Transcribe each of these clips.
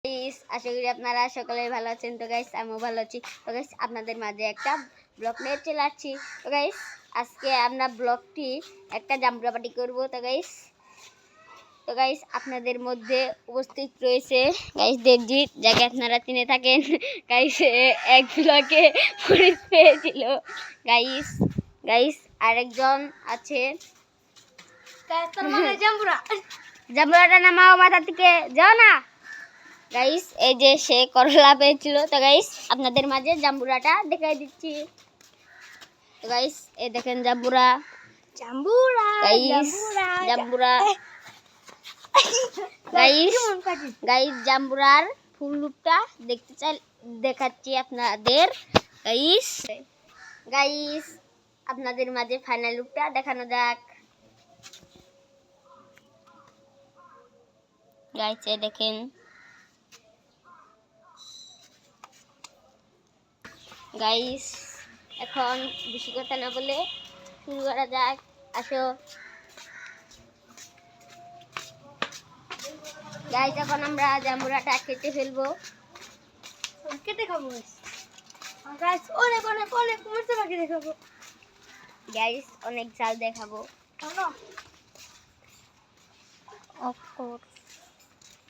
Guys আশা করি আপনারা সকলেই ভালো আছেন। তো গাইস আমিও ভালো আছি। তো গাইস আপনাদের মাঝে একটা ব্লগ নিয়ে চলে আসছি। তো গাইস আজকে আমরা ব্লগটি একটা জাম্বুরা পার্টি করব। তো গাইস আপনাদের মধ্যে উপস্থিত রয়েছে গাইস দেবজিৎ, যাকে আপনারা চিনে থাকেন। গাইস এক ব্লগে পুলিশ পেয়েছিল। গাইস গাইস আরেকজন আছে, জাম্বুরাটা নামাও মাথা থেকে, যাও না গাইস। এই যে সে করলা পেয়েছিল। তো গাইস আপনাদের মাঝে জাম্বুরাটা দেখাই দিচ্ছি। তো গাইস এই দেখেন জাম্বুরা গাইস, জাম্বুরা গাইস জাম্বুরার ফুল লুকটা দেখাচ্ছি আপনাদের। গাইস আপনাদের মাঝে ফাইনাল লুকটা দেখানো যাক। গাইস এই দেখেন গাইস, এখন বেশি কথা না বলে শুরু করা যাক। আসো গাইস, এখন আমরা জাম্বুরাটা কেটে ফেলবো। কেটে খাবো গাইস, অনেক অনেক অনেক মজা লাগে দেখাবো গাইস, অনেক ঝাল দেখাবো।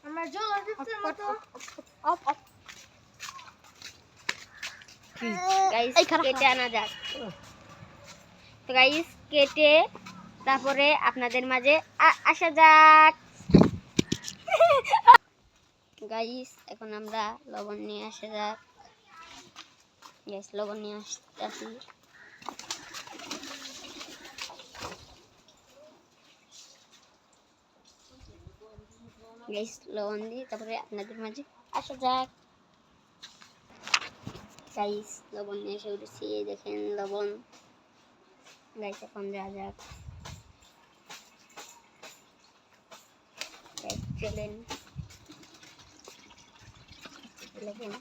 আমার জল দিতে মতো গাইস কেটে আনা যাক। তো গাইস কেটে তারপরে আপনাদের মাঝে আসা যাক। গাইস এখন আমরা লবণ নিয়ে আসা যাক। গাইস লবণ নিয়ে আসতেছি। গাইস লবণ দিয়ে তারপরে আপনাদের মাঝে আসা যাক। গাইস লবণ নিয়ে এসে উঠেছি, দেখেন লবণ। গাইস এখন দেওয়া যাক। চলেন দেখেন